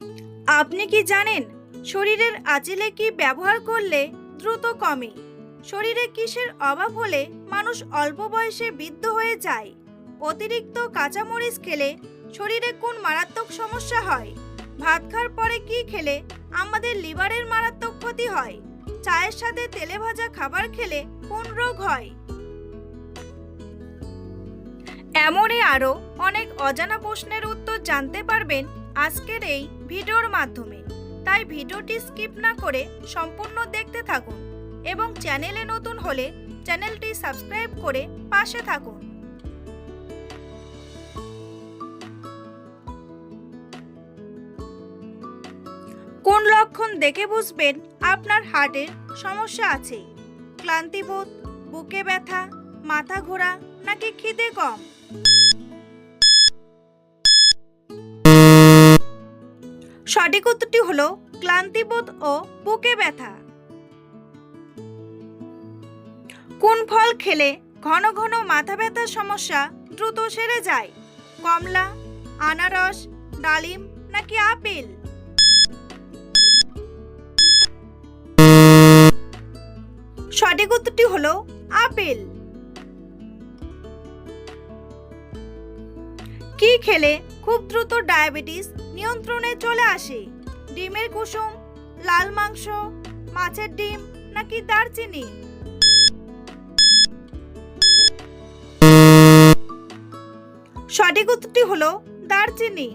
আপনি কি জানেন শরীরের আঁচিলে কি ব্যবহার করলে দ্রুত কমে? শরীরে কিসের অভাব হলে মানুষ অল্প বয়সে বৃদ্ধ হয়ে যায়? অতিরিক্ত কাঁচামরিচ খেলে শরীরে কোন মারাত্মক সমস্যা হয়? ভাত খাওয়ার পরে কি খেলে আমাদের লিভারের মারাত্মক ক্ষতি হয়? চায়ের সাথে তেলে ভাজা খাবার খেলে কোন রোগ হয়? এমনই আরও অনেক অজানা প্রশ্নের উত্তর জানতে পারবেন আজকের এই ভিডিওর মাধ্যমে। তাই ভিডিওটি স্কিপ না করে সম্পূর্ণ দেখতে থাকুন এবং চ্যানেলে নতুন হলে চ্যানেলটি সাবস্ক্রাইব করে পাশে থাকুন। কোন লক্ষণ দেখে বুঝবেন আপনার হার্টের সমস্যা আছে? ক্লান্তিবোধ, বুকে ব্যথা, মাথা ঘোরা নাকি খিদে কম? সঠিক উত্তরটি হলো ক্লান্তিবোধ ও বুকে ব্যথা। কোন ফল খেলে ঘন ঘন মাথা ব্যথার সমস্যা দ্রুত সেরে যায়? কমলা, আনারস, ডালিম নাকি আপেল? সঠিক উত্তরটি হলো আপেল। কি খেলে খুব দ্রুত ডায়াবেটিস নিয়ন্ত্রণে চলে আসে? ডিমের কুসুম, লাল মাংস, মাছের ডিম নাকি দারচিনি? সঠিক উত্তরটি হলো দারচিনি।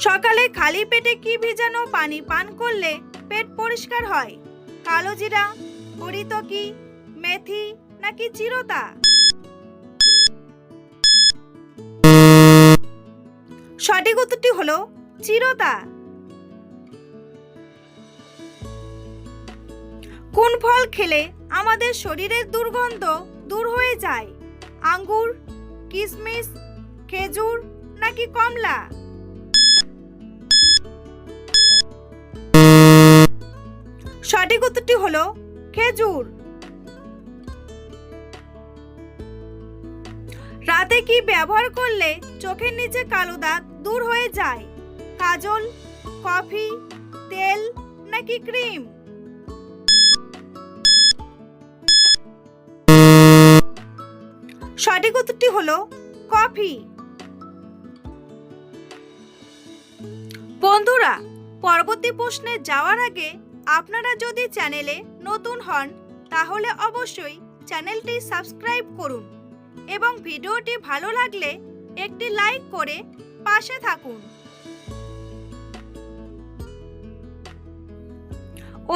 সকালে খালি পেটে কি ভেজানো পানি পান করলে পেট পরিষ্কার হয়? কালো জিরা, হরিতকি, মেথি নাকি চিরতা? সঠিক উত্তরটি হলো চিরতা। কোন ফল খেলে আমাদের শরীরের দুর্গন্ধ দূর হয়ে যায়? আঙ্গুর, কিশমিশ, খেজুর নাকি কমলা? সঠিক উত্তরটি হলো খেজুর। রাতে কি ব্যবহার করলে চোখের নিচে কালো দাগ দূর হয়ে যায়? কাজল, কফি, তেল নাকি ক্রিম? সঠিক উত্তরটি হলো কফি। বন্ধুরা, পরবর্তী প্রশ্নে যাওয়ার আগে আপনারা যদি চ্যানেলে নতুন হন তাহলে অবশ্যই চ্যানেলটি সাবস্ক্রাইব করুন এবং ভিডিওটি ভালো লাগলে একটি লাইক করে পাশে থাকুন।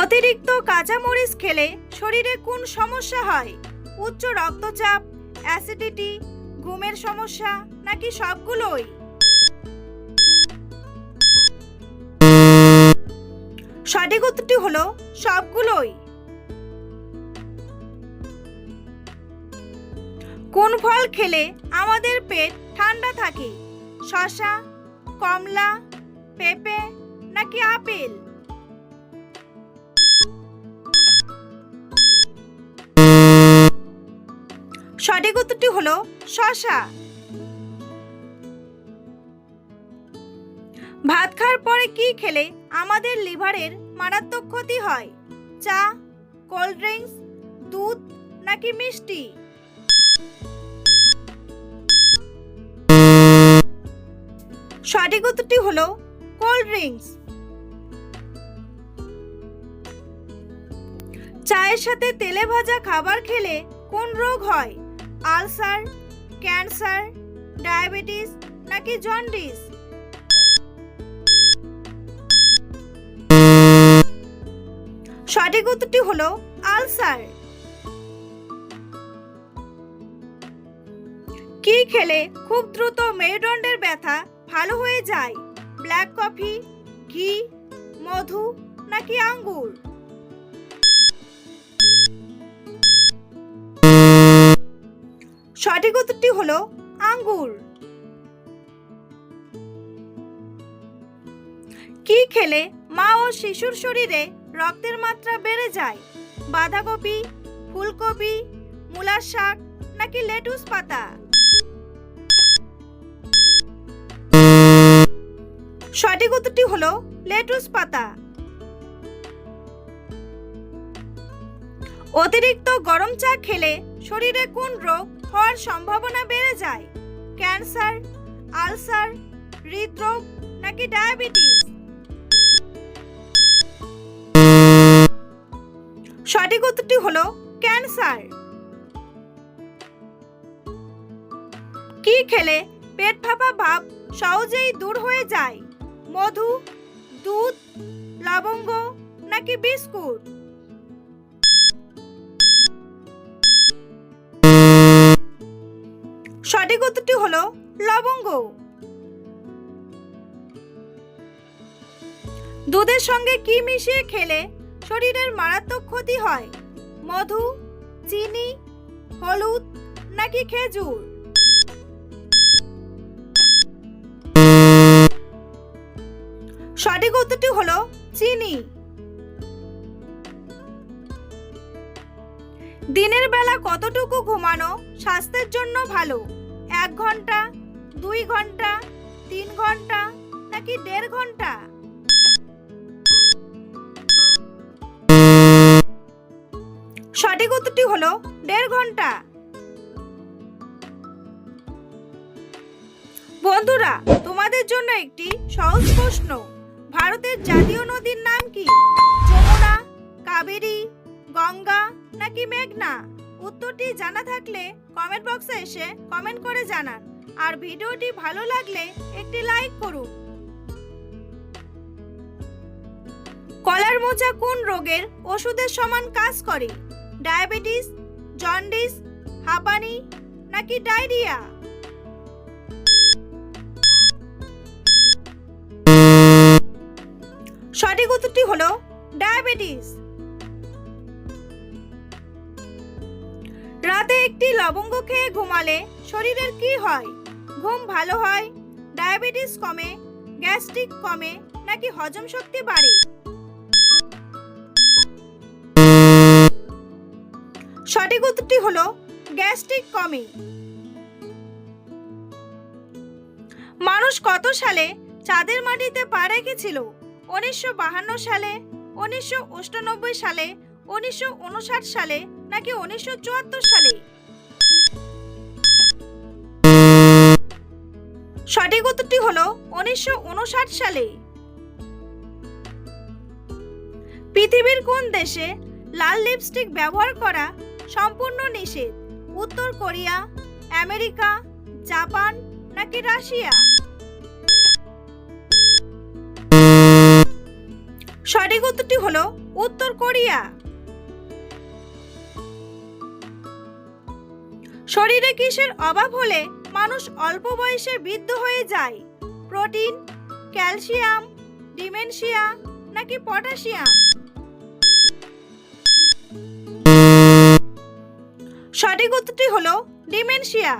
অতিরিক্ত কাঁচামরিচ খেলে শরীরে কোন সমস্যা হয়? উচ্চ রক্তচাপ, অ্যাসিডিটি, ঘুমের সমস্যা নাকি সবগুলোই? সঠিক উত্তরটি হলো সবগুলোই। কোন ফল খেলে আমাদের পেট ঠান্ডা থাকে? শসা, কমলা, পেঁপে নাকি আপেল? সঠিক উত্তরটি হলো শসা। ভাত খাওয়ার পরে কি খেলে আমাদের লিভারের মারাত্মক ক্ষতি হয়? চা, কোল্ড ড্রিঙ্কস, দুধ নাকি মিষ্টি? সঠিক উত্তরটি হলো কোল্ড ড্রিঙ্কস। চায়ের সাথে তেলে ভাজা খাবার খেলে কোন রোগ হয়? আলসার, ক্যান্সার, ডায়াবেটিস নাকি জন্ডিস? সঠিক উত্তরটি হলো আলসার। কি খেলে খুব দ্রুত মেরুদণ্ডের ব্যথা ভালো হয়ে যায়? ব্ল্যাক কফি, ঘি, মধু নাকি আঙ্গুর? সঠিক উত্তরটি হলো আঙ্গুর। কি খেলে মা ও শিশুর শরীরে রক্তের মাত্রা বেড়ে যায়? বাঁধাকপি, ফুলকপি, মূলার শাক নাকি লেটুস পাতা? সঠিক উত্তরটি হলো লেটুস পাতা। অতিরিক্ত গরম চা খেলে শরীরে কোন রোগ হওয়ার সম্ভাবনা বেড়ে যায়? ক্যান্সার, আলসার, হৃদরোগ নাকি ডায়াবেটিস? সঠিক উত্তরটি হলো ক্যান্সার। কি খেলে পেট ফাঁপা ভাব সহজেই দূর হয়ে যায়? মধু, দুধ, লবঙ্গ নাকি বিস্কুট? সঠিক উত্তরটি হলো লবঙ্গ। দুধের সঙ্গে কি মিশিয়ে খেলে শরীরের মারাত্মক ক্ষতি হয়? মধু, চিনি, হলুদ নাকি খেজুর? সঠিক উত্তরটি হলো চিনি। দিনের বেলা কতটুকু ঘুমানো স্বাস্থ্যের জন্য ভালো? 1 ঘন্টা, 2 ঘন্টা, 3 ঘন্টা নাকি 1.5 ঘন্টা? সঠিক উত্তরটি হলো 1.5 ঘন্টা। বন্ধুরা, তোমাদের জন্য একটি সহজ প্রশ্ন। ভারতের জাতীয় নদীর নাম কি? যমুনা, কাবেরী, গঙ্গা নাকি মেঘনা? উত্তরটি জানা থাকলে কমেন্ট বক্সে এসে কমেন্ট করে জানান। আর ভিডিওটি ভালো লাগলে একটি লাইক করুন। কলার মোচা কোন রোগের ওষুধের সমান কাজ করে? ডায়াবেটিস, জন্ডিস, হাঁপানি নাকি ডায়রিয়া? সঠিক উত্তরটি হলো ডায়াবেটিস। রাতে একটি লবঙ্গ খেয়ে ঘুমালে শরীরের কি হয়? ঘুম ভালো হয়, ডায়াবেটিস কমে, গ্যাস্ট্রিক কমে নাকি হজম শক্তি বাড়ে? সঠিক উত্তরটি হলো গ্যাস্ট্রিক কমে। মানুষ কত সালে চাঁদের মাটিতে পা রেখেছিল? 1952 সালে, 1998 সালে, 1959 সালে নাকি 1974 সালে? সঠিক উত্তরটি হলো 1959 সালে। পৃথিবীর কোন দেশে লাল লিপস্টিক ব্যবহার করা সম্পূর্ণ নিষেধ? উত্তর কোরিয়া, আমেরিকা, জাপান নাকি রাশিয়া? সঠিক উত্তরটি হলো উত্তর কোরিয়া। শরীরে কিসের অভাব হলে মানুষ অল্প বয়সে বৃদ্ধ হয়ে যায়? প্রোটিন, ক্যালসিয়াম, ডিমেনশিয়া নাকি পটাশিয়াম? সঠিক উত্তরটি হলো ডিমেনশিয়া।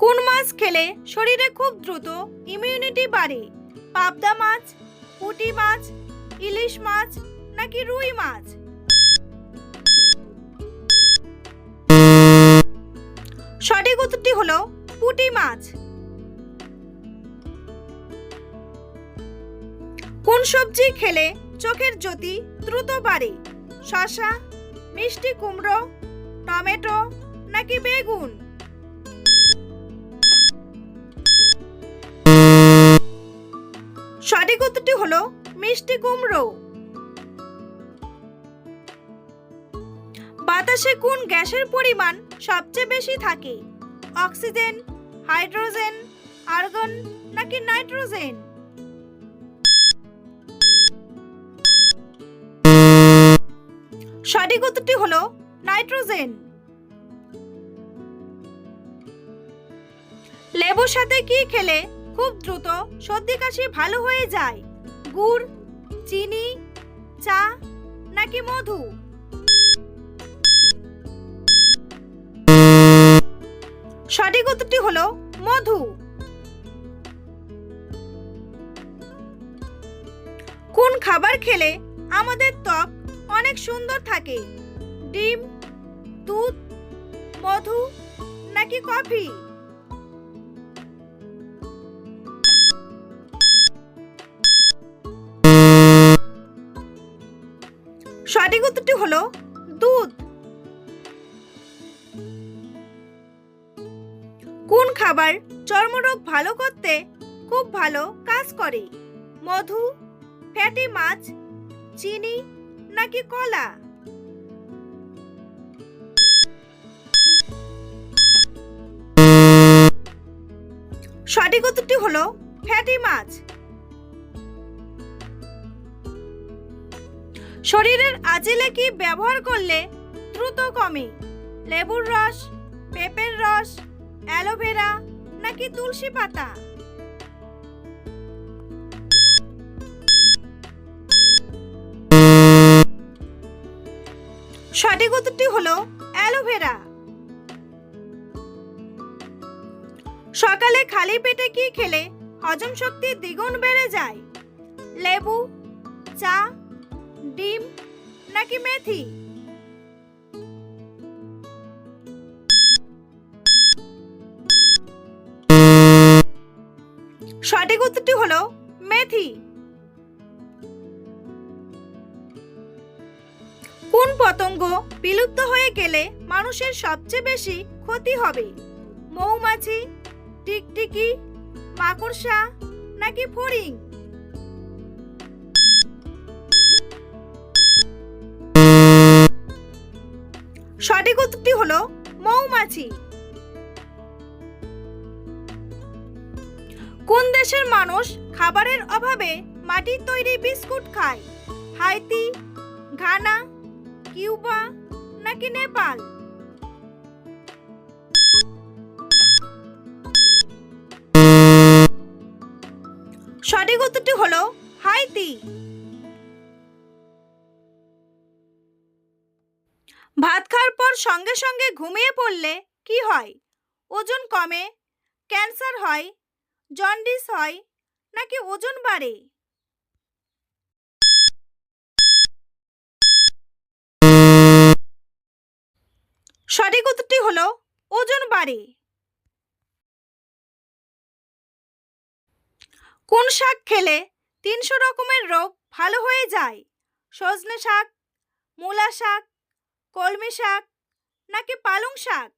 কোন মাছ খেলে শরীরে খুব দ্রুত ইমিউনিটি বাড়ে? পাবদা মাছ, পুঁটি মাছ, ইলিশ মাছ নাকি রুই মাছ? সঠিক উত্তরটি হলো পুঁটি মাছ। কোন সবজি খেলে চোখের জ্যোতি দ্রুত বাড়ে? শসা, মিষ্টি কুমড়ো, টমেটো নাকি বেগুন? সঠিক উত্তরটি হলো মিষ্টি কুমড়ো। বাতাসে কোন গ্যাসের পরিমাণ সবচেয়ে বেশি থাকে? অক্সিজেন, হাইড্রোজেন, আর্গন নাকি নাইট্রোজেন? সঠিক উত্তরটি হলো নাইট্রোজেন। লেবুর সাথে কি খেলে খুব দ্রুত সর্দি কাশি ভালো হয়ে যায়? গুড়, চিনি, চা নাকি মধু? সঠিক উত্তরটি হলো মধু। কোন খাবার খেলে আমাদের ত্বক অনেক সুন্দর থাকে? ডিম, দুধ, মধু নাকি কফি? সঠিক উত্তরটি হলো দুধ। কোন খাবার চর্মরোগ ভালো করতে খুব ভালো কাজ করে? মধু, ফ্যাটি মাছ, চিনি নাকি কলা? সঠিক উত্তরটি হলো ফ্যাটি মাছ। শরীরের আঁচিলে কি ব্যবহার করলে দ্রুত কমে? লেবুর রস, পেঁপের রস, অ্যালোভেরা নাকি তুলসী পাতা? সঠিক উত্তরটি হলো অ্যালোভেরা। সকালে খালি পেটে কি খেলে হজম শক্তি দ্বিগুণ বেড়ে যায়? লেবু, চা, ডিম নাকি মেথি? সঠিক উত্তরটি হলো মেথি। কোন পতঙ্গ বিলুপ্ত হয়ে গেলে মানুষের সবচেয়ে বেশি ক্ষতি হবে? মৌমাছি, টিকটিকি, মাকড়সা নাকি ফড়িং? সঠিক উত্তরটি হলো মৌমাছি। কোন দেশের মানুষ খাবারের অভাবে মাটির তৈরি বিস্কুট খায়? হাইতি, ঘানা, কিউবা নাকি নেপাল? সঠিক উত্তরটি হলো হাইতি। ভাত খাওয়ার পর সঙ্গে সঙ্গে ঘুমিয়ে পড়লে কি হয়? ওজন কমে, ক্যান্সার হয়, জন্ডিস হয় নাকি ওজন বাড়ে? সঠিক উত্তরটি হলো ওজন বাড়ে। কোন শাক খেলে 300 রকমের রোগ ভালো হয়ে যায়? সজনে শাক, মূলা শাক, কলমি শাক নাকি পালং শাক?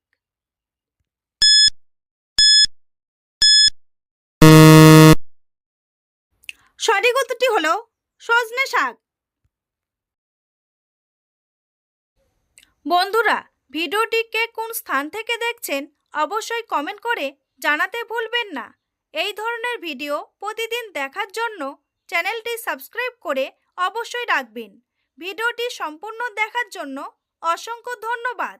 সঠিক উত্তরটি হলো সজনে শাক। বন্ধুরা, ভিডিওটিকে কোন স্থান থেকে দেখছেন অবশ্যই কমেন্ট করে জানাতে ভুলবেন না। এই ধরনের ভিডিও প্রতিদিন দেখার জন্য চ্যানেলটি সাবস্ক্রাইব করে অবশ্যই রাখবেন। ভিডিওটি সম্পূর্ণ দেখার জন্য অসংখ্য ধন্যবাদ।